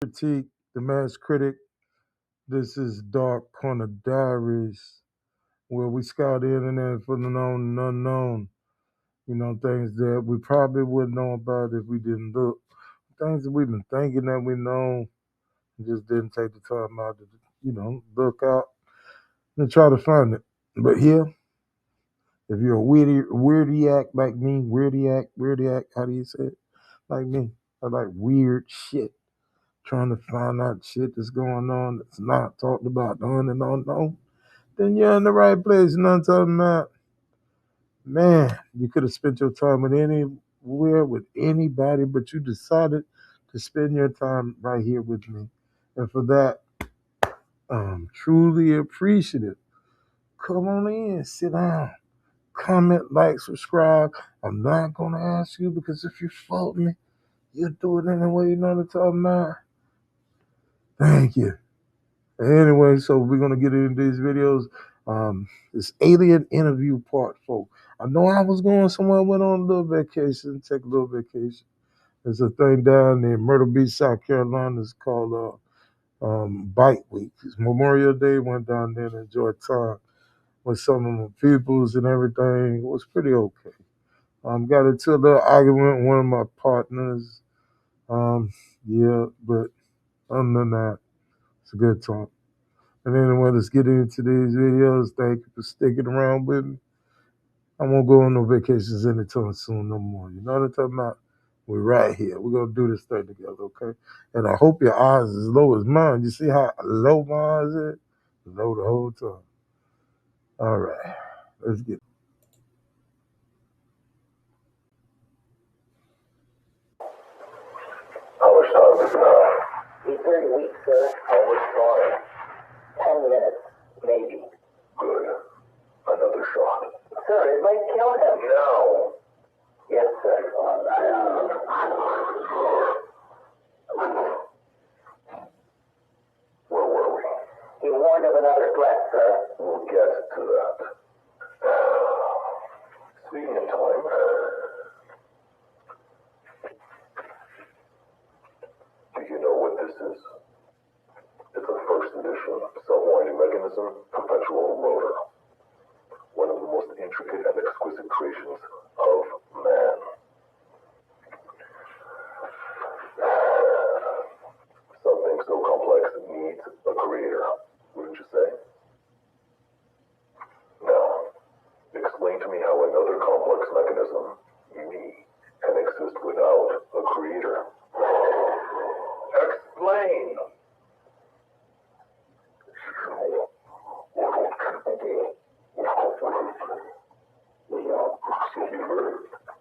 Critique, the Mass Critic. This is Dark Corner Diaries, where we scout the internet for the known and unknown. You know, things that we probably wouldn't know about if we didn't look. Things that we've been thinking that we know, just didn't take the time out to, look out and try to find it. But here, if you're a weirdiac like me, weirdiac, how do you say it? Like me, I like weird shit. Trying to find out shit that's going on that's not talked about, on and on, then you're in the right place. You know what I'm talking about? Man, you could have spent your time with anywhere with anybody, but you decided to spend your time right here with me. And for that, I'm truly appreciative. Come on in, sit down, comment, like, subscribe. I'm not going to ask you because if you fault me, you'll do it anyway. You know what I'm talking about? Thank you. Anyway, so we're gonna get into these videos. This alien interview part 4. I know I was going somewhere, went on a little vacation, take a little vacation. There's a thing down in Myrtle Beach, South Carolina. It's called Bite Week. It's Memorial Day. Went down there and enjoyed time with some of my peoples and everything. It was pretty okay. Got into a little argument with one of my partners. Yeah, but other than that, it's a good time. And anyway, let's get into these videos. Thank you for sticking around with me. I won't go on no vacations anytime soon no more. You know what I'm talking about? We're right here. We're going to do this thing together, okay? And I hope your eyes is low as mine. You see how low mine is? Low the whole time. All right. Let's get How much time is it now? 8:30 weeks, sir. How much time? 10 minutes, maybe. Good. Another shot. Sir, it might kill him. Now. Yes, sir. Where were we? He warned of another threat, sir. We'll get to that. Speaking of time, do you know what this is? It's a first edition self-winding mechanism perpetual motor. One of the most intricate and exquisite creations of man. Something so complex needs a creator, wouldn't you say? Now, explain to me how another complex mechanism, me, can exist without a creator. Explain!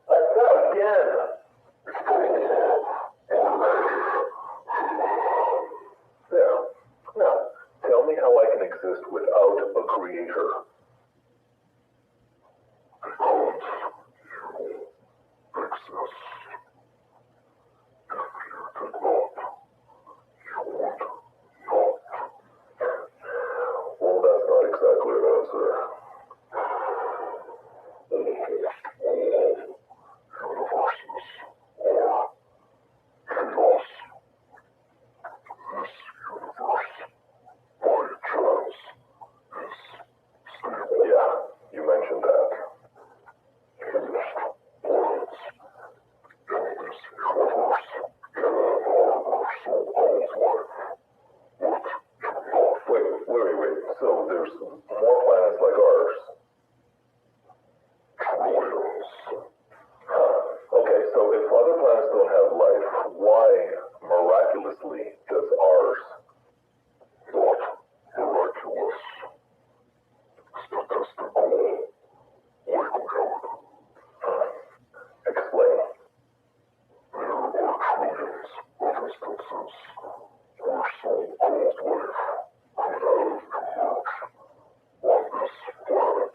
Let's go again! There. Now, tell me how I can exist without a creator. Well, that's not exactly an answer. Yeah, you mentioned that. Wait. So there's more planets like ours? Huh. Okay, so if other planets don't have life, why, miraculously, does ours? What? Miraculous. Statistical. Explain. There are trillions of instances where so-called life could have emerged on this planet.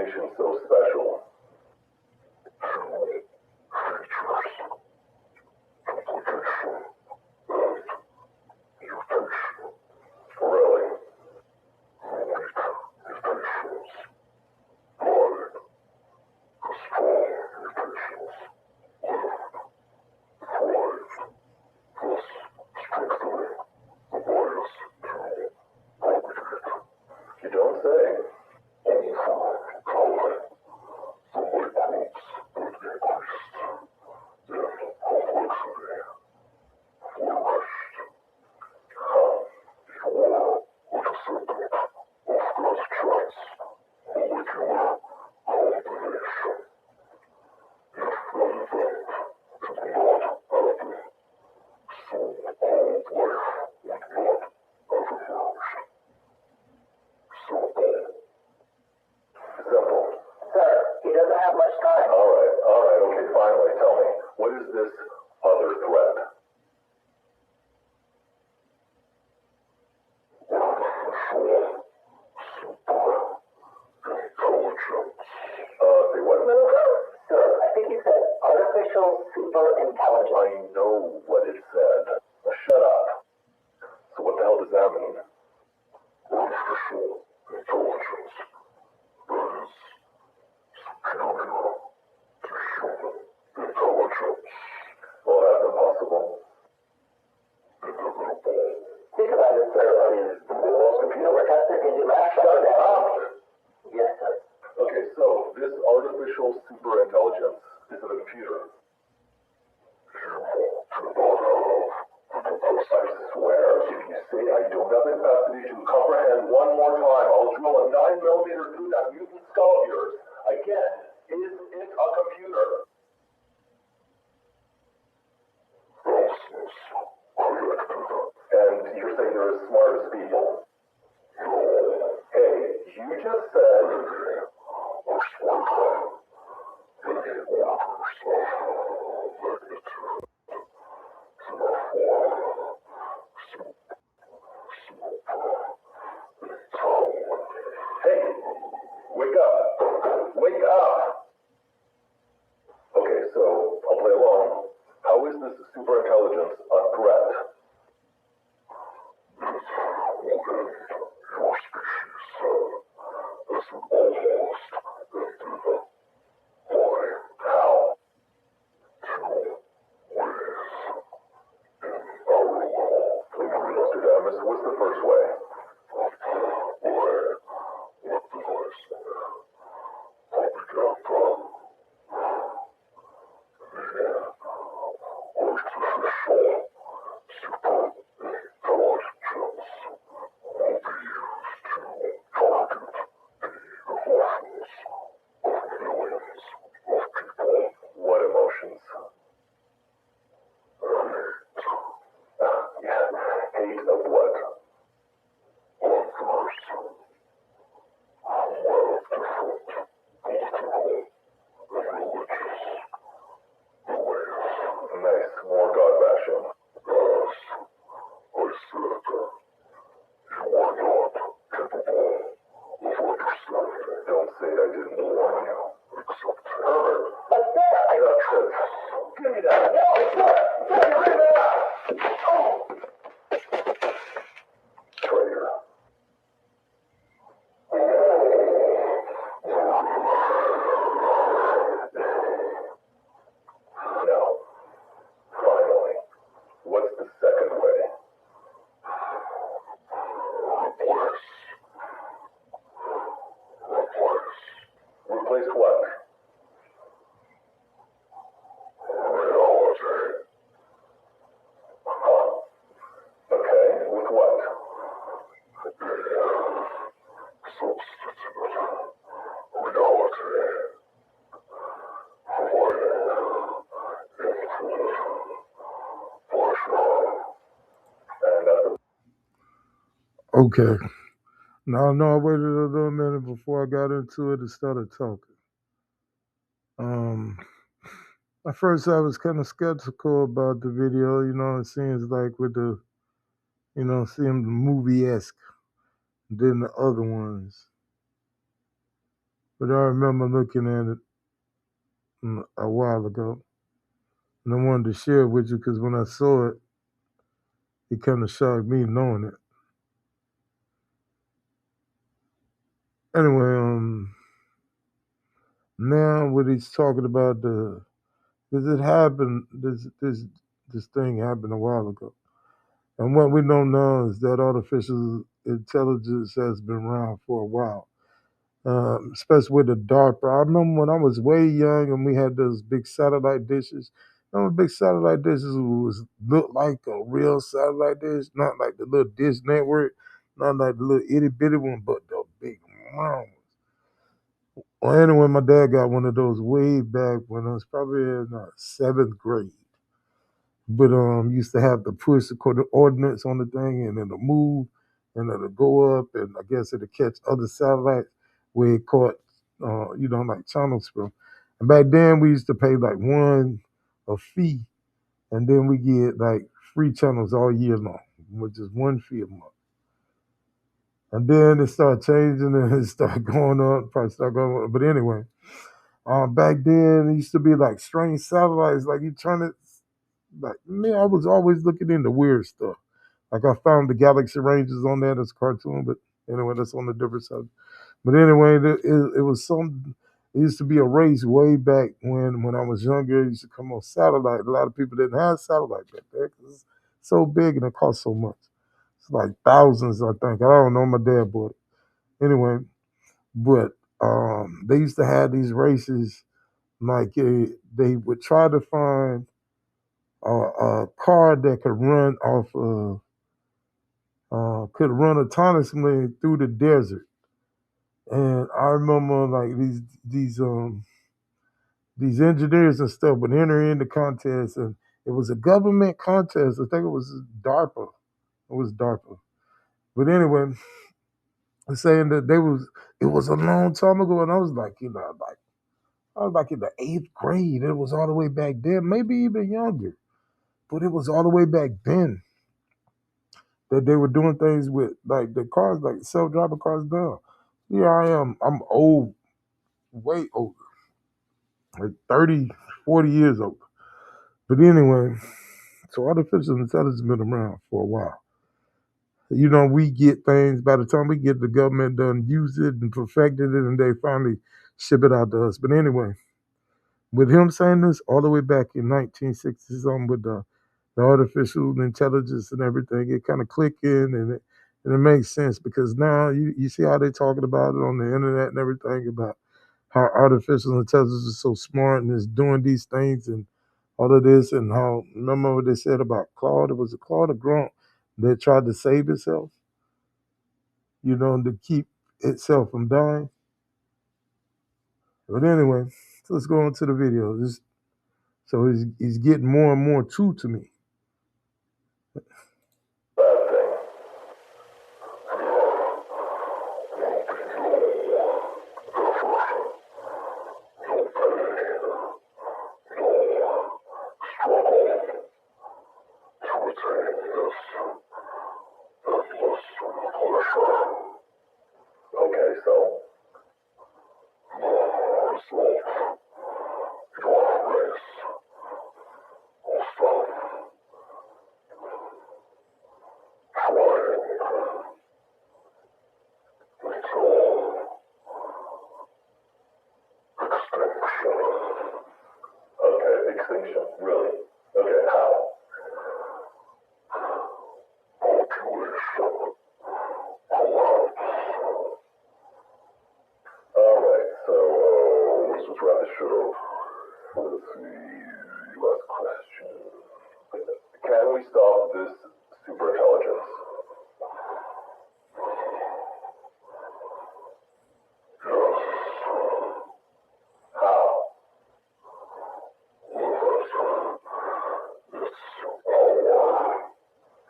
information so special? Really? You don't say. Simple. Sir, he doesn't have much time. All right, okay, finally, tell me, what is this other threat? Say what now? Sir, I think he said artificial super intelligence. I know what it said. Now shut up. So what the hell does that mean? Artificial intelligence is superior to human intelligence. Well, that's impossible. Inevitable. Think about it, sir. I mean, the most computer we're testing can do math. Shut up! Yes, sir. Okay, so this artificial super intelligence is it a computer? I swear, if you say I don't have the capacity to comprehend one more time, I'll drill a 9mm through that mutant skull of yours. Again, is it a computer? And you're saying they're as smart as people? Hey, you just said... Hey, wake up. Wake up. Okay, so I'll play along. How is this super intelligence a threat? Your species is almost infinite. Why? How? Nostradamus, what's the first way? What emotions? Yeah, hate of what? Nice, more God bashing. Don't say I didn't warn you. Herbert, But sir, I got tripped. Give me that. No, sir! Sir, you're in there! Oh! Traitor. Now, finally, what's the second way? Replace what? Huh. Okay, with what? And that's a Okay. Now, no, I waited a little minute before I got into it and started talking. At first, I was kind of skeptical about the video. It seems like with the, seemed movie-esque than the other ones. But I remember looking at it a while ago, and I wanted to share it with you because when I saw it, it kind of shocked me knowing it. Anyway, now what he's talking about because it happened, this thing happened a while ago, and what we don't know is that artificial intelligence has been around for a while. Especially with the DARPA. I remember when I was way young and we had those big satellite dishes. Big satellite dishes was looked like a real satellite dish, not like the little dish network, not like the little itty bitty one, but the big round. Well, anyway, my dad got one of those way back when I was probably in seventh grade. But used to have to push the coordinates on the thing and it'll move and it'll go up and I guess it'll catch other satellites where it caught like channels from. And back then we used to pay like a fee and then we get like free channels all year long, which is one fee a month. And then it started changing and it started going up, price started going up. But anyway, back then it used to be like strange satellites, like you trying to like me, I was always looking into weird stuff. Like I found the Galaxy Rangers on there as a cartoon, but anyway, that's on a different subject. But anyway, it was some. It used to be a race way back when I was younger. It used to come on satellite. A lot of people didn't have satellite back there because it's so big and it costs so much. It's like thousands, I think. I don't know. My dad bought it anyway. But they used to have these races. Like they would try to find a car that could run off could run autonomously through the desert. And I remember like these engineers and stuff would enter in the contest, and it was a government contest. I think it was DARPA. It was DARPA. But anyway, saying that it was a long time ago, and I was like, I was like in the eighth grade. It was all the way back then, maybe even younger, but it was all the way back then that they were doing things with like the cars, like self-driving cars now. Here I am. I'm old, way older, like 30, 40 years old. But anyway, so artificial intelligence has been around for a while. We get things, by the time we get the government done, use it and perfected it, and they finally ship it out to us. But anyway, with him saying this all the way back in 1960 something with the artificial intelligence and everything, it kind of clicked in and it makes sense because now you see how they're talking about it on the internet and everything about how artificial intelligence is so smart and is doing these things and all of this and how remember what they said about Claude? It was a Claude or Grunt that tried to save itself, to keep itself from dying. But anyway, so let's go on to the video. So he's getting more and more true to me. Bad thing. Okay, so okay, extinction, really? Okay, how? Alright, so let's just wrap this shit up. Let's see, last question. Can we stop this superintelligence? How?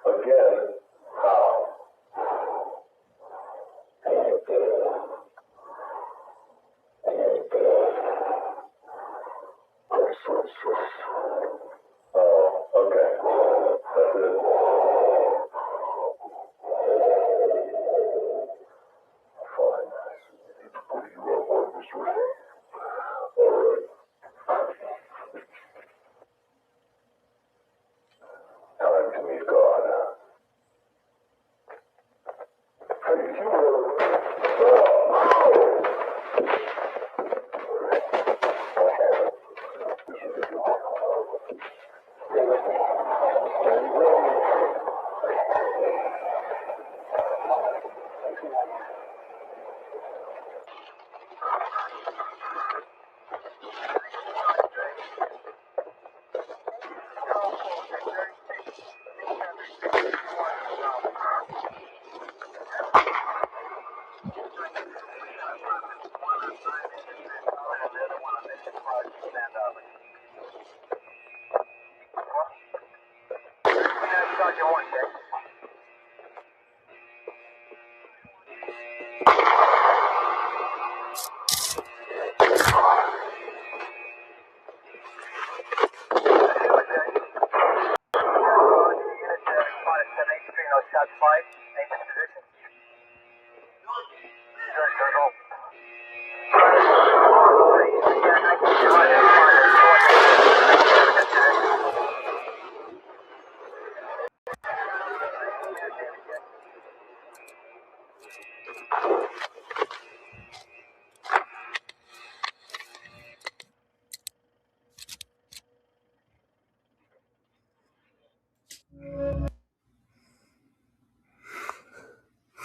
Again, how? Oh, okay. That's it.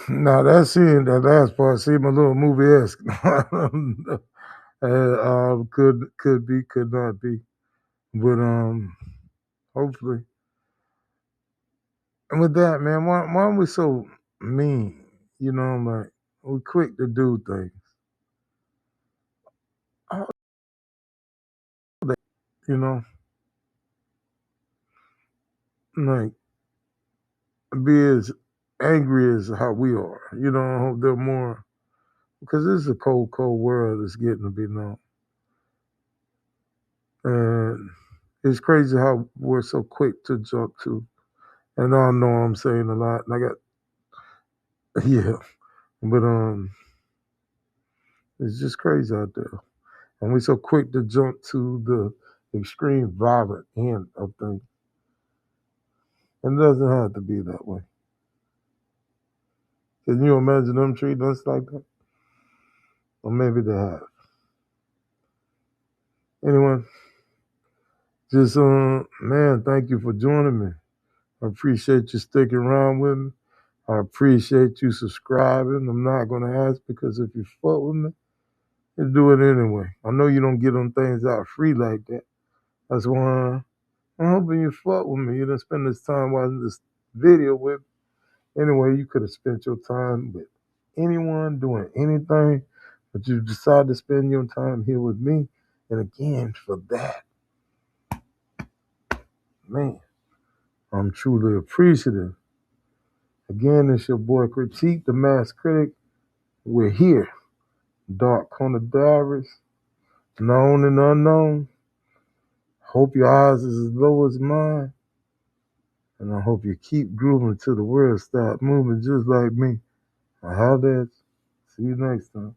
Now that scene, that last part seemed a little movie-esque. Could be, could not be, but hopefully. And with that, man, why are we so mean? You know, like we quick to do things. All that, you know, like be as angry as how we are. You know, I hope they're more because this is a cold, cold world that's getting to be known. And it's crazy how we're so quick to jump to. And I know I'm saying a lot, and I got yeah, but it's just crazy out there, and we're so quick to jump to the extreme violent end of things. And it doesn't have to be that way. Can you imagine them treating us like that? Or maybe they have. Anyway, just man, thank you for joining me. I appreciate you sticking around with me. I appreciate you subscribing. I'm not gonna ask because if you fuck with me, you do it anyway. I know you don't get them things out free like that. That's why I'm hoping you fuck with me. You done spend this time watching this video with me. Anyway, you could have spent your time with anyone doing anything, but you decided to spend your time here with me. And again, for that, man, I'm truly appreciative. Again, it's your boy Critique, the Mass Critic. We're here. Dark Corner Diaries, known and unknown. Hope your eyes is as low as mine. And I hope you keep grooving till the world stop moving just like me. I holler at you. See you next time.